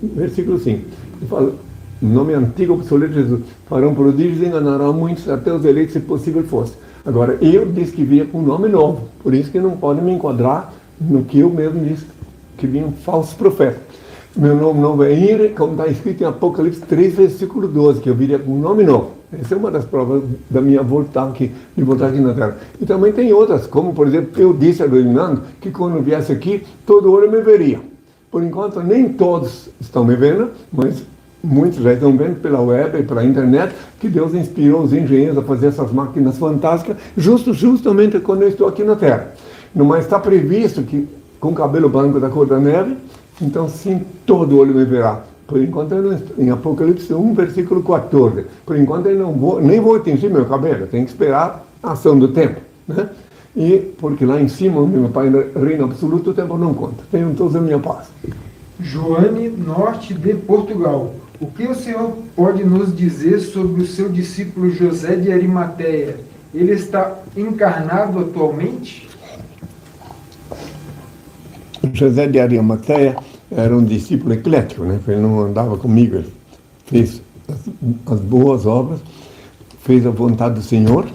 versículo 5. Ele fala, o nome antigo, obsoleto de Jesus, farão prodígios e enganarão muitos, até os eleitos, se possível fosse. Agora, eu disse que vinha com um nome novo, por isso que não podem me enquadrar no que eu mesmo disse, que vinham falsos profetas. Meu nome novo é Ire, como está escrito em Apocalipse 3, versículo 12, que eu viria com um nome novo. Essa é uma das provas da minha voltar aqui, de voltar aqui na Terra. E também tem outras, como por exemplo, eu disse a Dominando que quando eu viesse aqui, todo olho me veria. Por enquanto, nem todos estão me vendo, mas muitos já estão vendo pela web e pela internet que Deus inspirou os engenheiros a fazer essas máquinas fantásticas, justamente quando eu estou aqui na Terra. Mas está previsto que com cabelo branco da cor da neve, então sim, todo olho me verá. Por enquanto eu não estou, em Apocalipse 1, versículo 14. Por enquanto eu nem vou atingir meu cabelo, tenho que esperar a ação do tempo, né? E porque lá em cima, onde meu Pai reina absoluto, o tempo não conta. Tenham todos a minha paz. Joane, norte de Portugal. O que o senhor pode nos dizer sobre o seu discípulo José de Arimateia? Ele está encarnado atualmente? José de Arimateia era um discípulo eclético, né? Ele não andava comigo, ele fez as boas obras, fez a vontade do Senhor.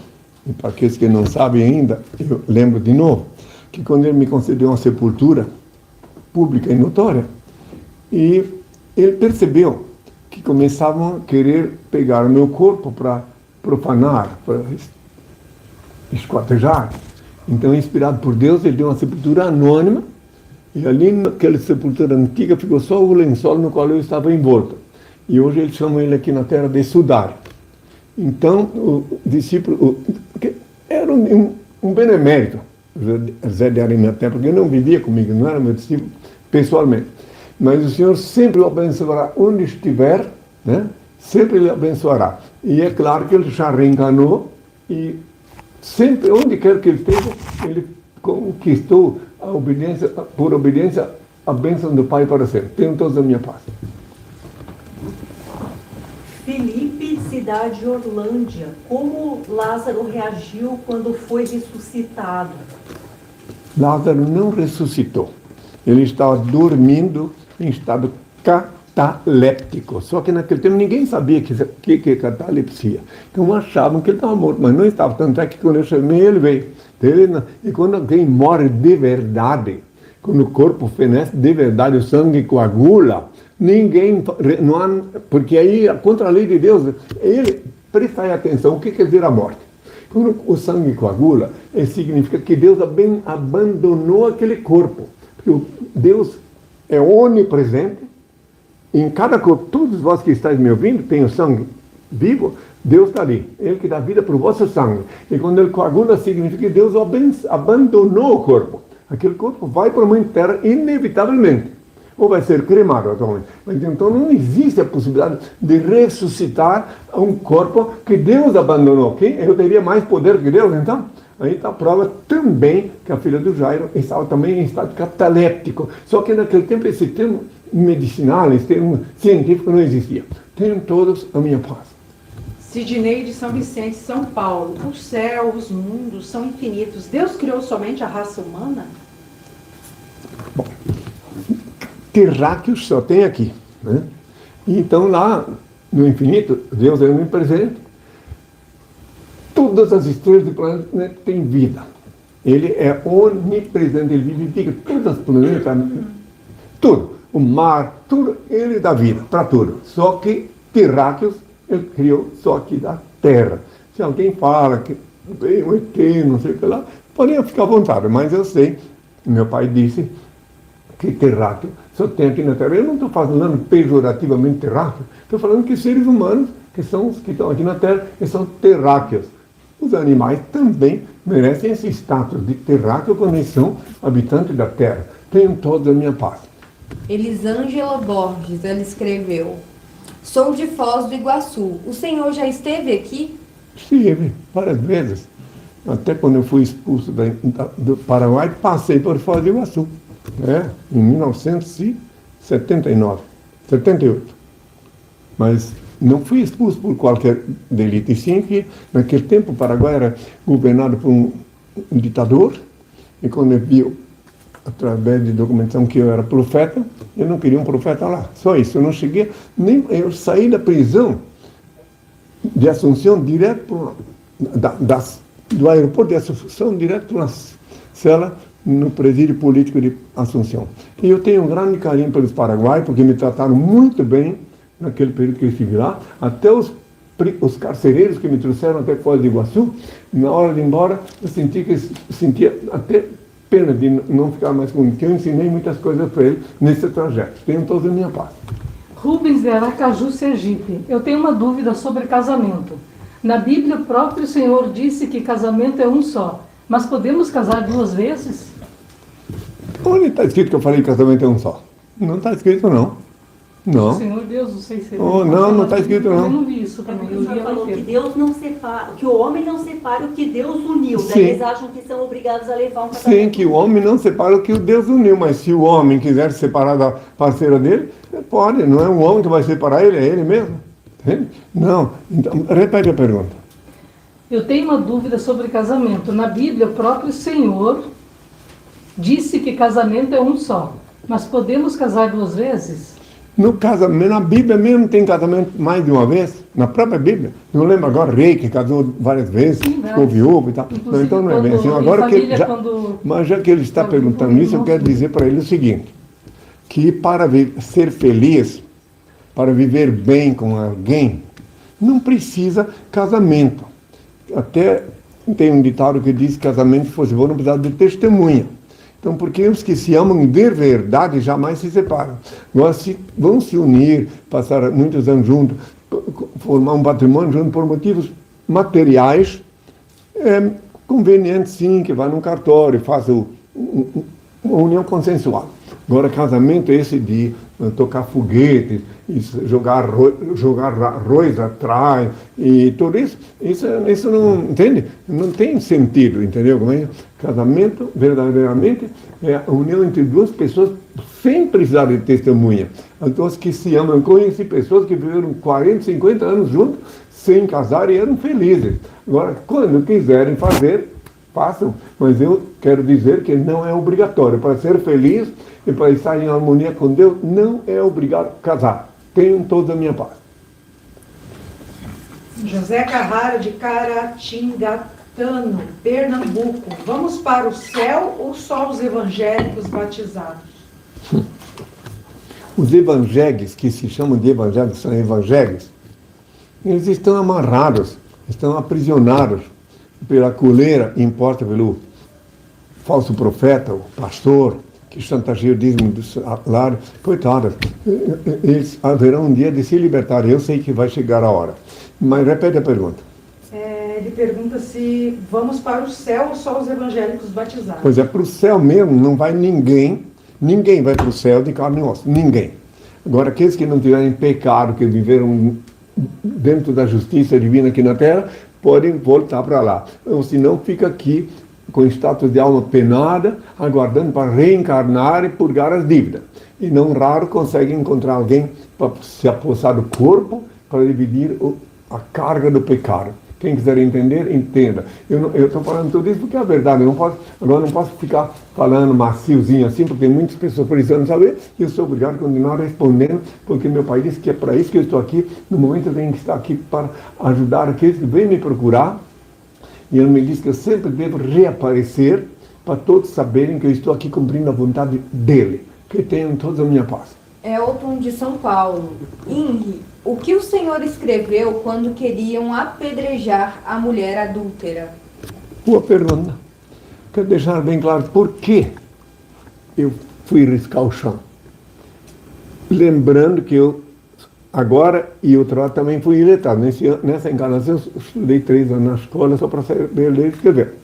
E para aqueles que não sabem ainda, eu lembro de novo, que quando ele me concedeu uma sepultura pública e notória, e ele percebeu que começavam a querer pegar o meu corpo para profanar, para esquartejar. Então, inspirado por Deus, ele deu uma sepultura anônima, e ali naquela sepultura antiga ficou só o lençol no qual eu estava envolto. E hoje eles chamam ele aqui na terra de Sudário. Então, o discípulo era um benemérito, José de Arimateia, porque não vivia comigo, não era meu discípulo pessoalmente. Mas o Senhor sempre o abençoará onde estiver, né? Sempre ele abençoará. E é claro que ele já reencarnou e sempre, onde quer que ele esteja, ele conquistou a obediência, por obediência, a bênção do Pai para sempre. Tenham todos a minha paz. Felipe, cidade de Orlândia. Como Lázaro reagiu quando foi ressuscitado? Lázaro não ressuscitou. Ele estava dormindo em estado cataléptico. Só que naquele tempo ninguém sabia o que é catalepsia. Então achavam que ele estava morto, mas não estava. Tanto é que quando eu chamei, ele veio. E quando alguém morre de verdade, quando o corpo fenece de verdade, o sangue coagula, ninguém, não há, porque aí, contra a lei de Deus, ele, prestai atenção, o que quer dizer a morte? Quando o sangue coagula, significa que Deus abandonou aquele corpo. Porque Deus é onipresente, em cada corpo, todos vós que estáis me ouvindo, tem o sangue vivo, Deus está ali, Ele que dá vida para o vosso sangue. E quando Ele coagula, significa que Deus abandonou o corpo. Aquele corpo vai para uma terra inevitavelmente. Ou vai ser cremado atualmente. Mas então não existe a possibilidade de ressuscitar um corpo que Deus abandonou. Quem? Eu teria mais poder que Deus, então? Aí está a prova também que a filha do Jairo estava também em estado cataléptico. Só que naquele tempo esse termo medicinal, esse termo científico não existia. Tenham todos a minha paz. Sidney de São Vicente, São Paulo. O céu, os mundos são infinitos. Deus criou somente a raça humana? Bom, terráqueos só tem aqui, né? E então lá no infinito, Deus é onipresente. Todas as estrelas do planeta, né, têm vida. Ele é onipresente, ele vivifica todas as planetas, tudo. O mar, tudo, ele dá vida para tudo. Só que terráqueos ele criou só aqui da Terra. Se alguém fala que veio um ET, não sei o que lá, podem ficar à vontade, mas eu sei, meu pai disse que terráqueo só tem aqui na Terra. Eu não estou falando pejorativamente terráqueo, estou falando que seres humanos, que são os que estão aqui na Terra, que são terráqueos. Os animais também merecem esse status de terráqueo quando eles são habitantes da Terra. Tenham todos a minha paz. Elisângela Borges, ela escreveu: sou de Foz do Iguaçu. O senhor já esteve aqui? Estive várias vezes. Até quando eu fui expulso do Paraguai, passei por Foz do Iguaçu. Em 1979, 78. Mas não fui expulso por qualquer delito. E sim que naquele tempo o Paraguai era governado por um ditador. E quando ele viu, através de documentação, que eu era profeta, eu não queria um profeta lá. Só isso. Eu não cheguei, nem eu saí da prisão de Assunção direto do aeroporto de Assunção direto na cela no presídio político de Assunção. E eu tenho um grande carinho pelos paraguaios, porque me trataram muito bem naquele período que eu estive lá. Até os carcereiros que me trouxeram até Foz do Iguaçu, na hora de ir embora, eu sentia até pena de não ficar mais comigo, porque eu ensinei muitas coisas para ele nesse trajeto. Tenham todos a minha paz. Rubens de Aracaju, Sergipe. Eu tenho uma dúvida sobre casamento. Na Bíblia, o próprio Senhor disse que casamento é um só. Mas podemos casar 2 vezes? Onde está escrito que eu falei que casamento é um só? Não está escrito, não. Não. Senhor Deus, não sei se... não está escrito, não. Eu não vi isso também. O senhor falou que Deus não separa, que o homem não separa o que Deus uniu. Sim. Daí eles acham que são obrigados a levar um casamento. Sim, que o homem não separa o que o Deus uniu, mas se o homem quiser se separar da parceira dele, pode, não é o homem que vai separar ele, é ele mesmo. Entende? Não. Então, repete a pergunta. Eu tenho uma dúvida sobre casamento. Na Bíblia, o próprio Senhor disse que casamento é um só. Mas podemos casar 2 vezes? No casamento, na Bíblia mesmo tem casamento mais de uma vez, na própria Bíblia. Não lembro agora, rei que casou várias vezes, Sim, ficou viúvo e tal. Não, então não é bem assim. Agora mas já que ele está perguntando isso, eu quero dizer para ele o seguinte, que para ser feliz, para viver bem com alguém, não precisa casamento. Até tem um ditado que diz que casamento, se fosse bom, não precisava de testemunha. Então, porque os que se amam de verdade jamais se separam. Vão se unir, passar muitos anos juntos, formar um patrimônio junto por motivos materiais. É conveniente, sim, que vá num cartório, faça uma união consensual. Agora, casamento é esse de tocar foguete, jogar arroz atrás e tudo isso, isso não, entende? Não tem sentido, entendeu? Casamento, verdadeiramente, é a união entre 2 pessoas sem precisar de testemunha. As 2 que se amam. Eu conheci pessoas que viveram 40, 50 anos juntos, sem casar e eram felizes. Agora, quando quiserem fazer, façam, mas eu quero dizer que não é obrigatório. Para ser feliz e para estar em harmonia com Deus, não é obrigado a casar. Tenham todos a minha paz. José Carrara, de Caratingatano, Pernambuco. Vamos para o céu ou só os evangélicos batizados? Os evangélicos, que se chamam de evangélicos, são evangélicos, eles estão amarrados, estão aprisionados pela coleira imposta pelo falso profeta, o pastor, que chantageia o dízimo do salário. Coitados, eles haverão um dia de se libertar. Eu sei que vai chegar a hora. Mas repete a pergunta. Ele pergunta se vamos para o céu ou só os evangélicos batizados. Pois é, para o céu mesmo não vai ninguém vai para o céu de carne e osso, ninguém. Agora, aqueles que não tiverem pecado, que viveram dentro da justiça divina aqui na terra, podem voltar para lá. Ou se não, fica aqui com status de alma penada, aguardando para reencarnar e purgar as dívidas. E não raro consegue encontrar alguém para se apossar do corpo, para dividir a carga do pecado. Quem quiser entender, entenda. Eu estou falando tudo isso porque é a verdade. Agora não posso ficar falando maciozinho assim, porque muitas pessoas precisam saber, e eu sou obrigado a continuar respondendo, porque meu pai disse que é para isso que eu estou aqui. No momento eu tenho que estar aqui para ajudar aqueles que vêm me procurar. E ele me disse que eu sempre devo reaparecer para todos saberem que eu estou aqui cumprindo a vontade dele. Que tenham todos a minha paz. Elton de São Paulo. Inri, o que o senhor escreveu quando queriam apedrejar a mulher adúltera? Boa pergunta. Quero deixar bem claro por que eu fui riscar o chão. Lembrando que eu, agora e outra hora também fui iletrado. Nessa encarnação eu estudei 3 anos na escola só para saber ler e escrever.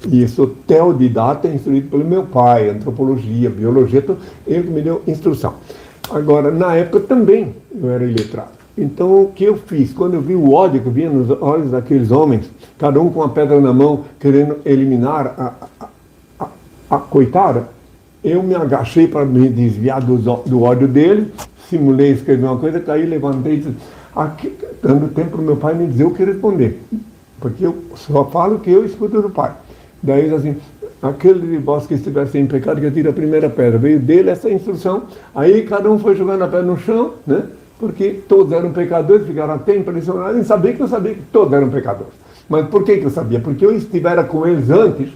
E sou teodidata, instruído pelo meu pai, antropologia, biologia, então ele que me deu instrução. Agora, na época também eu era iletrado. Então, o que eu fiz? Quando eu vi o ódio que vinha nos olhos daqueles homens, cada um com uma pedra na mão, querendo eliminar a coitada, eu me agachei para me desviar do ódio dele, simulei escrever uma coisa, caí, levantei e disse, dando tempo para o meu pai me dizer o que responder. Porque eu só falo o que eu escuto do pai. Daí, assim, aquele de vós que estiver sem pecado, que atira a primeira pedra. Veio dele essa instrução, aí cada um foi jogando a pedra no chão, né? Porque todos eram pecadores, ficaram até impressionados em saber que eu sabia que todos eram pecadores. Mas por que eu sabia? Porque eu estivera com eles antes,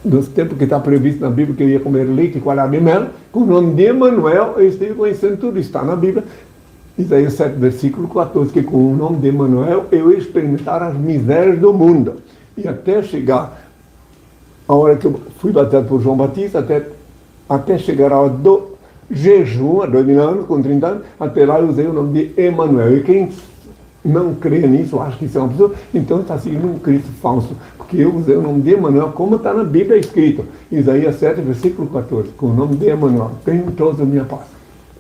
dos tempos que está previsto na Bíblia, que eu ia comer leite e coalhada de mel, com o nome de Emanuel, eu estive conhecendo tudo, está na Bíblia. Isaías 7, versículo 14, que com o nome de Emanuel eu ia experimentar as misérias do mundo. E até chegar a hora que eu fui batizado por João Batista, até chegar a hora do jejum, há 2000 anos, com 30 anos, até lá eu usei o nome de Emanuel. E quem não crê nisso, acha que isso é uma pessoa, então está seguindo um Cristo falso. Porque eu usei o nome de Emanuel, como está na Bíblia escrito. Isaías 7, versículo 14, com o nome de Emanuel. Tenho toda a minha paz.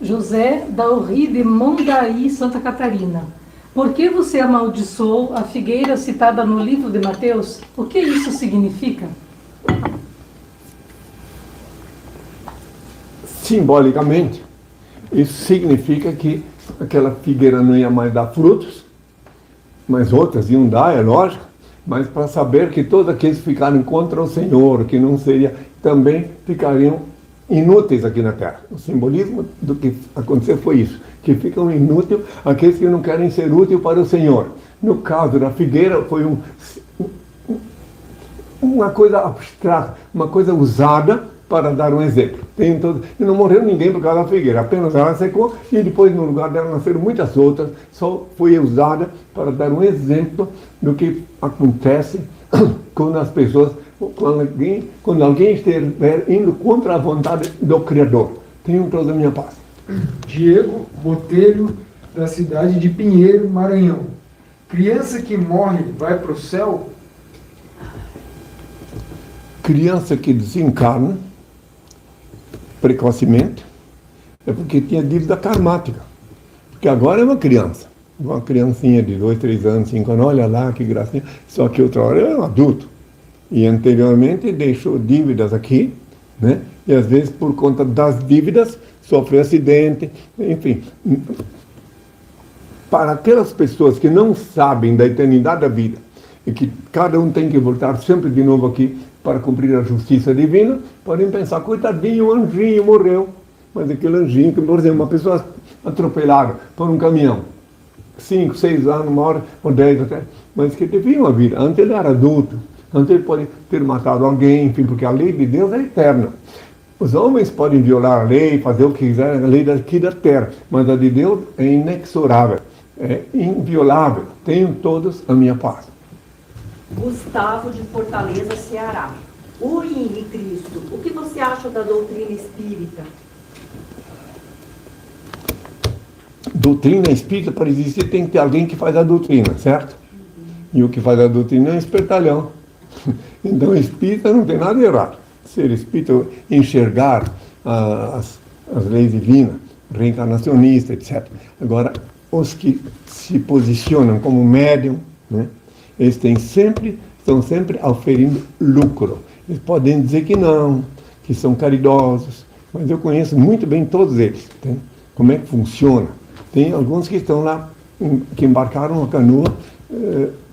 José Dauri de Mondaí, Santa Catarina. Por que você amaldiçoou a figueira citada no livro de Mateus? O que isso significa? Simbolicamente, isso significa que aquela figueira não ia mais dar frutos, mas outras iam dar, é lógico, mas para saber que todos aqueles que ficaram contra o Senhor, que não seria, também ficariam inúteis aqui na Terra. O simbolismo do que aconteceu foi isso, que ficam inúteis aqueles que não querem ser úteis para o Senhor. No caso da figueira, foi uma coisa abstrata, uma coisa usada para dar um exemplo. E não morreu ninguém por causa da figueira, apenas ela secou e depois no lugar dela nasceram muitas outras, só foi usada para dar um exemplo do que acontece quando as pessoas, quando alguém estiver indo contra a vontade do Criador. Tenham toda a minha paz. Diego Botelho, da cidade de Pinheiro, Maranhão. Criança que morre vai para o céu? Criança que desencarna precocemente é porque tinha dívida karmática. Porque agora é uma criancinha de 2, 3 anos, 5 anos, olha lá que gracinha, só que outra hora é um adulto. E anteriormente deixou dívidas aqui, né? E às vezes por conta das dívidas sofre acidente, enfim. Para aquelas pessoas que não sabem da eternidade da vida e que cada um tem que voltar sempre de novo aqui para cumprir a justiça divina, podem pensar, coitadinho, o anjinho morreu. Mas aquele anjinho, que, por exemplo, uma pessoa atropelada por um caminhão, 5, 6 anos, uma hora, ou 10 até, mas que teve uma vida. Antes ele era adulto, antes ele pode ter matado alguém, enfim, porque a lei de Deus é eterna. Os homens podem violar a lei, fazer o que quiserem, a lei daqui da terra, mas a de Deus é inexorável, é inviolável. Tenham todos a minha paz. Gustavo de Fortaleza, Ceará. O Henri Cristo, o que você acha da doutrina espírita? Doutrina espírita, para existir, tem que ter alguém que faz a doutrina, certo? E o que faz a doutrina é um espertalhão. Então, espírita não tem nada de errado. Ser espírita, enxergar as leis divinas, reencarnacionista, etc. Agora, os que se posicionam como médium, né, eles estão sempre oferindo lucro. Eles podem dizer que não, que são caridosos, mas eu conheço muito bem todos eles. Tem? Como é que funciona? Tem alguns que estão lá, que embarcaram a canoa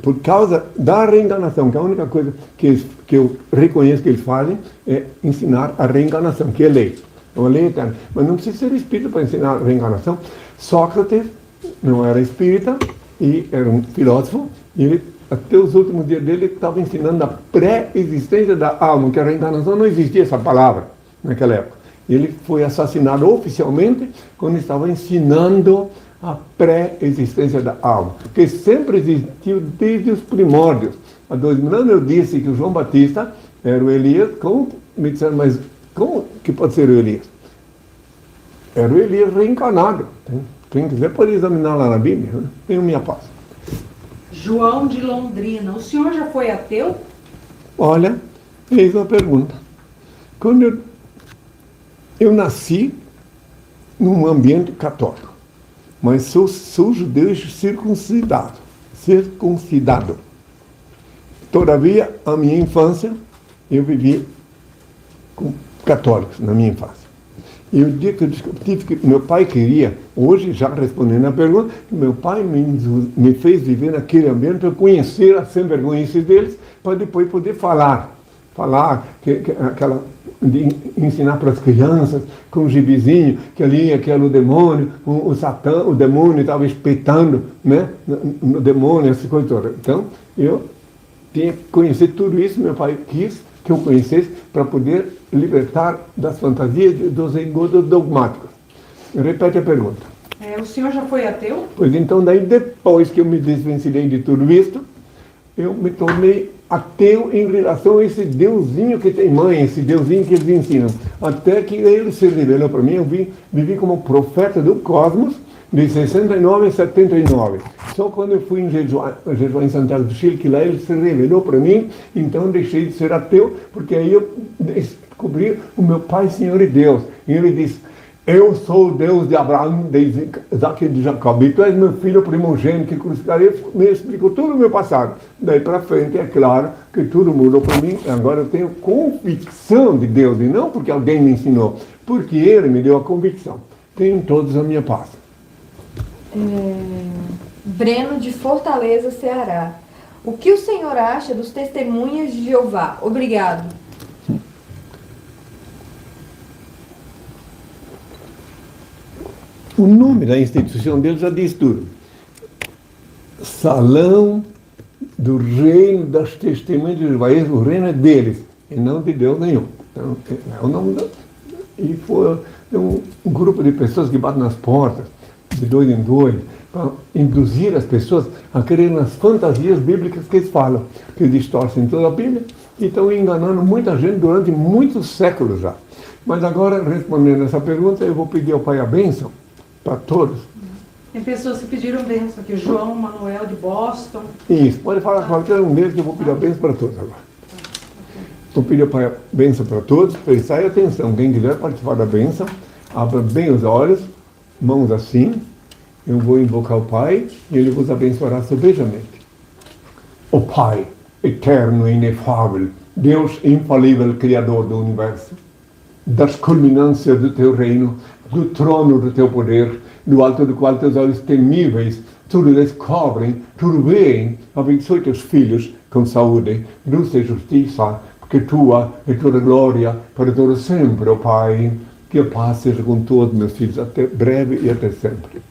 por causa da reencarnação, que a única coisa que eu reconheço que eles fazem é ensinar a reencarnação, que é lei. É uma lei eterna. Mas não precisa ser espírita para ensinar a reencarnação. Sócrates não era espírita e era um filósofo, e ele, até os últimos dias dele, estava ensinando a pré-existência da alma, que a reencarnação não existia essa palavra naquela época. Ele foi assassinado oficialmente quando estava ensinando a pré-existência da alma, que sempre existiu desde os primórdios. Há 2000 anos eu disse que o João Batista era o Elias, como me disseram, mas como que pode ser o Elias? Era o Elias reencarnado. Quem quiser pode examinar lá na Bíblia. Né? Tenho minha paz. João de Londrina, o senhor já foi ateu? Olha, eis uma pergunta. Quando eu nasci num ambiente católico, mas sou judeu e circuncidado. Todavia, a minha infância, eu vivi com católicos na minha infância. E o dia que eu tive que meu pai queria, hoje já respondendo a pergunta, meu pai me fez viver naquele ambiente para conhecer a sem-vergonhice deles, para depois poder falar de ensinar para as crianças com o gibizinho, que ali aquele demônio, o Satã, o demônio estava espetando, né, no demônio, essa coisa toda. Então, eu tinha que conhecer tudo isso, meu pai quis que eu conhecesse para poder libertar das fantasias dos engodos dogmáticos. Repete a pergunta. O senhor já foi ateu? Pois então, daí depois que eu me desvencilhei de tudo isso, eu me tornei ateu em relação a esse deusinho que tem mãe, esse deusinho que eles ensinam. Até que ele se revelou para mim, eu vivi como profeta do cosmos, de 69 a 79. Só quando eu fui em Jejuá, em Santiago do Chile, que lá ele se revelou para mim, então deixei de ser ateu, porque aí eu descobri o meu Pai, Senhor e Deus. E ele disse, eu sou o Deus de Abraão, de Isaac e de Jacó, e tu és meu filho primogênito que crucificado. Ele me explicou todo o meu passado. Daí para frente, é claro que tudo mudou para mim. Agora eu tenho convicção de Deus, e não porque alguém me ensinou, porque Ele me deu a convicção. Tenho todos a minha paz. Breno de Fortaleza, Ceará. O que o senhor acha dos testemunhas de Jeová? Obrigado. O nome da instituição deles já diz tudo. Salão do reino das testemunhas de Jeová. O reino é deles, e não de Deus nenhum. Então, é o nome da... E foi um grupo de pessoas que batem nas portas, de dois em dois, para induzir as pessoas a crer nas fantasias bíblicas que eles falam, que distorcem toda a Bíblia e estão enganando muita gente durante muitos séculos já. Mas agora, respondendo essa pergunta, eu vou pedir ao Pai a bênção para todos. Tem pessoas que pediram bênção aqui, João Manuel de Boston. Isso, pode falar qualquer um deles que eu vou pedir a bênção para todos agora. Vou pedir ao Pai a bênção para todos, prestai atenção, quem quiser participar da bênção, abra bem os olhos, mãos assim. Eu vou invocar o Pai e Ele vos abençoará sobejamente. O Pai, eterno e inefável, Deus infalível, Criador do Universo, das culminâncias do Teu reino, do trono do Teu poder, do alto do qual Teus olhos temíveis tudo descobrem, tudo veem, abençoe Teus filhos com saúde, luz e justiça, porque Tua é toda glória para todo sempre, ó Pai. Que a paz seja com todos meus filhos, até breve e até sempre.